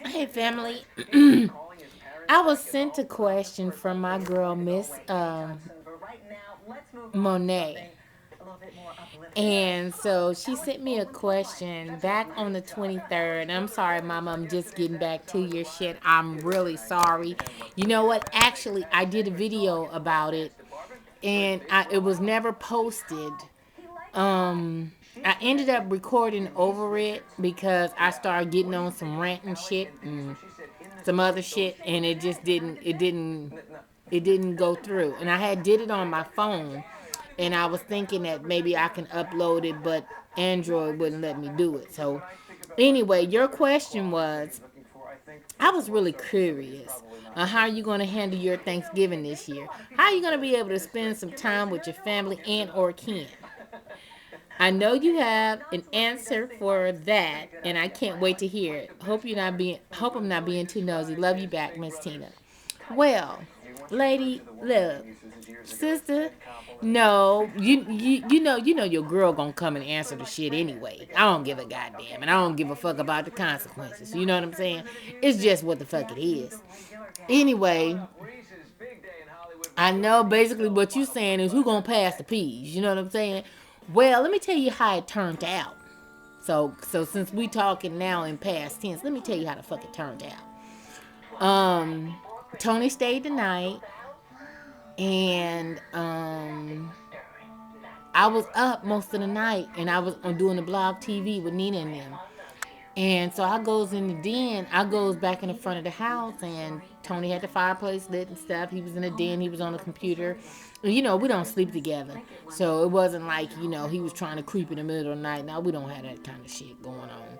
Hey, family. I was sent a question from my girl, Miss Monet. And so she sent me a question back on the 23rd. I'm sorry, Mama, I'm just getting back to your shit. I'm really sorry. You know what? Actually, I did a video about it, and it was never posted. I ended up recording over it because I started getting on some rant and shit and some other shit, and it didn't go through. And I had did it on my phone, and I was thinking that maybe I can upload it, but Android wouldn't let me do it. So anyway, your question was, I was really curious on how you're going to handle your Thanksgiving this year. How are you going to be able to spend some time with your family and or kin? I know you have an answer for that, and I can't wait to hear it. Hope I'm not being too nosy. Love you back, Miss Tina. Well, lady, look, sister, no, you know your girl gonna come and answer the shit anyway. I don't give a goddamn, and I don't give a fuck about the consequences. You know what I'm saying? It's just what the fuck it is. Anyway, I know basically what you saying is who gonna pass the peas. You know what I'm saying? Well, let me tell you how it turned out. So since we talking now in past tense, let me tell you how the fuck it turned out. Tony stayed the night, and I was up most of the night, and I was doing the blog TV with Nina and them. And so I goes in the den. I goes back in the front of the house, and Tony had the fireplace lit and stuff. He was in the den. He was on the computer. And, we don't sleep together, so it wasn't like he was trying to creep in the middle of the night. Now we don't have that kind of shit going on.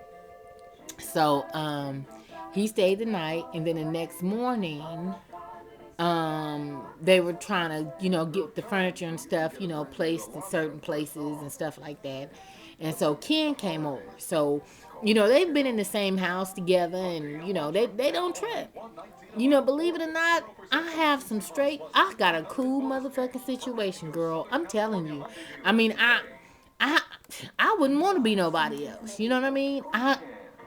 So he stayed the night, and then the next morning, they were trying to get the furniture and stuff placed in certain places and stuff like that. And so Ken came over. So they've been in the same house together, and they don't trip. Believe it or not, I got a cool motherfucking situation, girl. I'm telling you. I mean, I I wouldn't want to be nobody else. You know what I mean?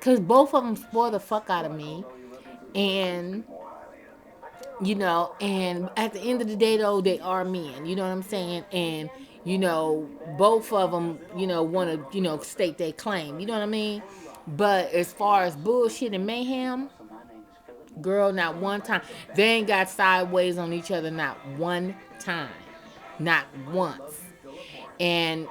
Cause both of them spoil the fuck out of me, and and at the end of the day, though, they are men. You know what I'm saying? And both of them, want to, state their claim. You know what I mean? But as far as bullshit and mayhem, girl, not one time. They ain't got sideways on each other, not one time, not once. And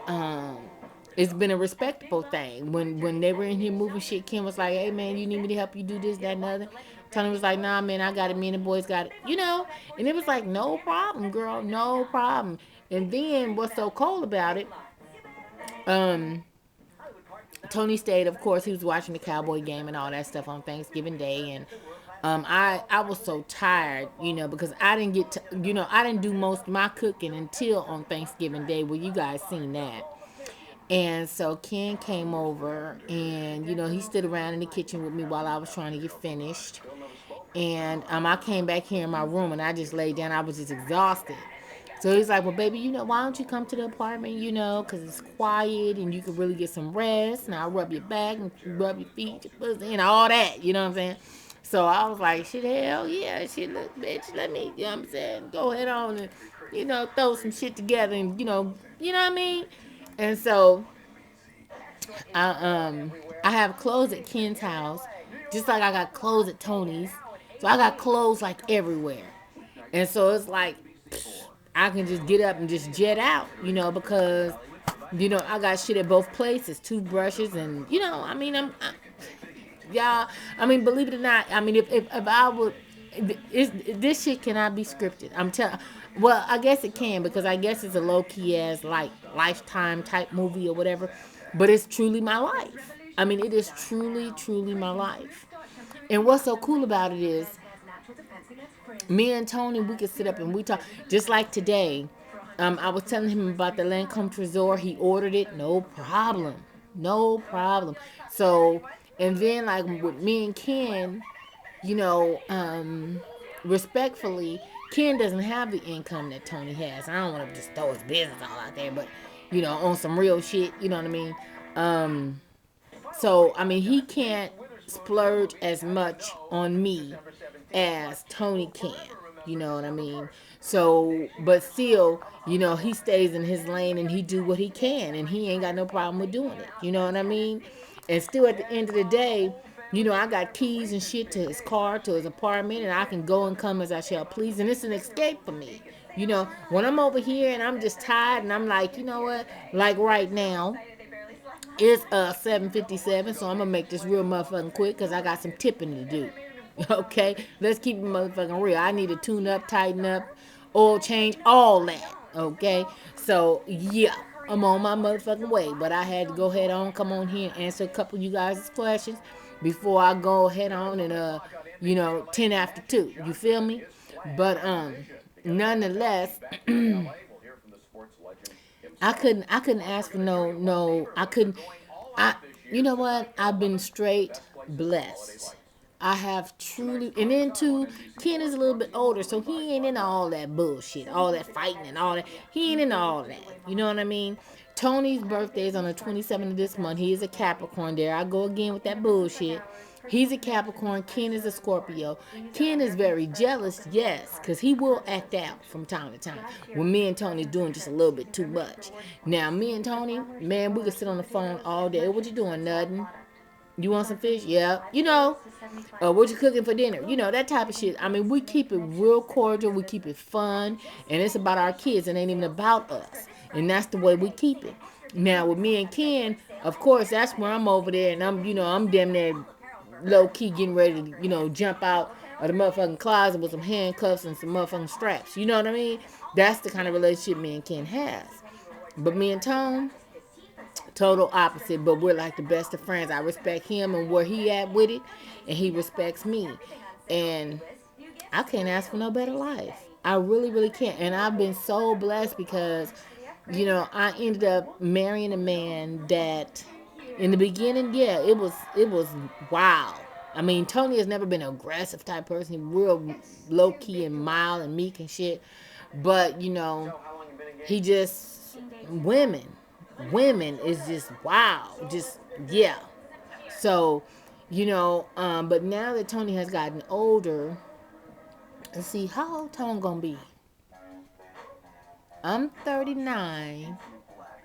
it's been a respectable thing. When they were in here moving shit, Kim was like, "Hey man, you need me to help you do this, that, and the other." Tony was like, "Nah, man, I got it. Me and the boys got it." And it was like, "No problem, girl, no problem." And then what's so cold about it? Um, Tony stayed. Of course, he was watching the Cowboy game and all that stuff on Thanksgiving Day, and I was so tired, because I didn't get to, I didn't do most of my cooking until on Thanksgiving Day. Well, you guys seen that. And so Ken came over, and he stood around in the kitchen with me while I was trying to get finished. And I came back here in my room, and I just laid down. I was just exhausted. So he's like, "Well, baby, why don't you come to the apartment, because it's quiet and you can really get some rest, and I'll rub your back and rub your feet, your pussy, and all that, you know what I'm saying?" So I was like, "Shit, hell yeah, shit, look, bitch, let me, you know what I'm saying, go ahead on and, throw some shit together and, what I mean?" And so I have clothes at Ken's house, just like I got clothes at Tony's. So I got clothes like everywhere. And so it's like I can just get up and just jet out, because I got shit at both places, toothbrushes, and y'all. I mean, believe it or not, I mean, if I would, this shit cannot be scripted. I'm telling. Well, I guess it can, because I guess it's a low key as like Lifetime type movie or whatever, but it's truly my life. I mean, it is truly, truly my life. And what's so cool about it is, me and Tony, we could sit up and we talk. Just like today, I was telling him about the Lancome Trésor. He ordered it, no problem, no problem. So, and then like with me and Ken, you know, um, respectfully, Ken doesn't have the income that Tony has. I don't want to just throw his business all out there, but on some real shit, you know what I mean? So I mean, he can't. splurge as much on me as Tony can. You know what I mean? So, but still, he stays in his lane and he do what he can, and he ain't got no problem with doing it. You know what I mean? And still, at the end of the day, I got keys and shit to his car, to his apartment, and I can go and come as I shall please, and it's an escape for me. When I'm over here and I'm just tired and I'm like, you know what? Like right now, it's 7:57, so I'm gonna make this real motherfucking quick because I got some tipping to do. Okay, let's keep it motherfucking real. I need to tune up, tighten up, oil change, all that. Okay, so yeah, I'm on my motherfucking way, but I had to go ahead on, come on here and answer a couple of you guys' questions before I go head on and 10 after 2. You feel me? But nonetheless, I couldn't ask for no I couldn't I you know what? I've been straight blessed. I have truly, and then too, Ken is a little bit older, so he ain't into all that bullshit, all that fighting and all that. He ain't into all that. You know what I mean? Tony's birthday is on the 27th of this month. He is a Capricorn. There I go again with that bullshit. He's a Capricorn. Ken is a Scorpio. Ken is very jealous, yes, because he will act out from time to time when me and Tony's doing just a little bit too much. Now, me and Tony, man, we can sit on the phone all day. What you doing? Nothing. You want some fish? Yeah. What you cooking for dinner? That type of shit. I mean, we keep it real cordial. We keep it fun. And it's about our kids. It ain't even about us. And that's the way we keep it. Now, with me and Ken, of course, that's where I'm over there. And I'm damn near low key getting ready to, jump out of the motherfucking closet with some handcuffs and some motherfucking straps. You know what I mean? That's the kind of relationship me and Ken has. But me and Tone, total opposite, but we're like the best of friends. I respect him and where he at with it, and he respects me. And I can't ask for no better life. I really, really can't. And I've been so blessed because, I ended up marrying a man that in the beginning, yeah, it was wow. I mean, Tony has never been an aggressive type person. He's real low key and mild and meek and shit. But, he just women. Women is just wow. Just yeah. So, but now that Tony has gotten older, let's see, how old Tony gonna be? I'm 39.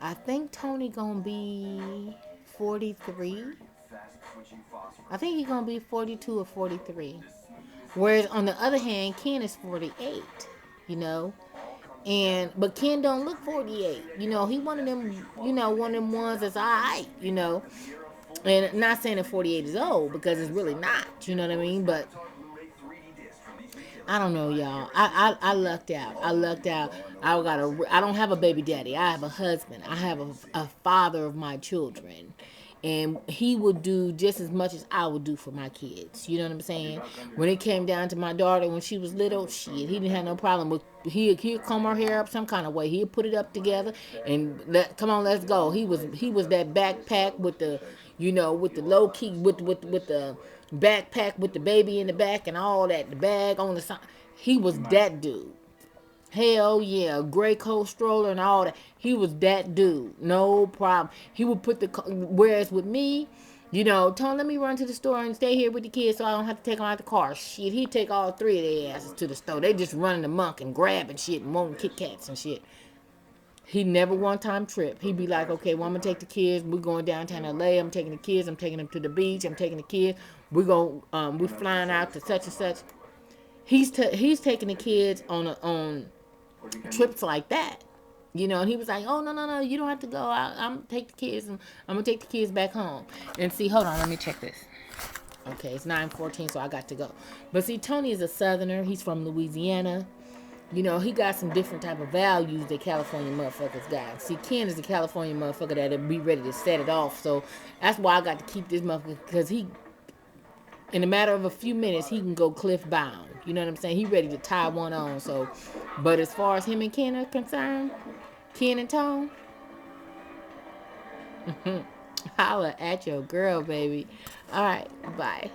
I think Tony gonna be 43. I think he's gonna be 42 or 43. Whereas on the other hand, Ken is 48. You know, but Ken don't look 48. He one of them. One of them ones that's alright. And not saying that 48 is old because it's really not. You know what I mean? But I don't know, y'all. I lucked out. I lucked out. I don't have a baby daddy. I have a husband. I have a father of my children. And he would do just as much as I would do for my kids. You know what I'm saying? When it came down to my daughter when she was little, shit, he didn't have no problem with he'd comb her hair up some kind of way. He'd put it up together and come on, let's go. He was that backpack with the with the low key with the backpack with the baby in the back and all that, the bag on the side. He was that dude. Hell yeah, gray coat stroller and all that. He was that dude, no problem. He would put whereas with me, Tony, let me run to the store and stay here with the kids so I don't have to take them out the car. Shit, he'd take all three of their asses to the store. They just running amok and grabbing shit and wanting Kit Kats and shit. He never one time trip. He'd be like, okay, well, I'm going to take the kids. We're going downtown LA. I'm taking the kids. I'm taking them to the beach. I'm taking the kids. We're flying out to such and such. He's taking the kids on trips like that. And he was like, oh, no, you don't have to go. I'm take the kids and I'm going to take the kids back home. And see, hold on, let me check this. Okay, it's 9:14, so I got to go. But see, Tony is a Southerner. He's from Louisiana. He got some different type of values that California motherfuckers got. See, Ken is a California motherfucker that'll be ready to set it off. So that's why I got to keep this motherfucker, because in a matter of a few minutes, he can go cliff bound. You know what I'm saying? He ready to tie one on. So, but as far as him and Ken are concerned, Ken and Tone, holla at your girl, baby. All right, bye.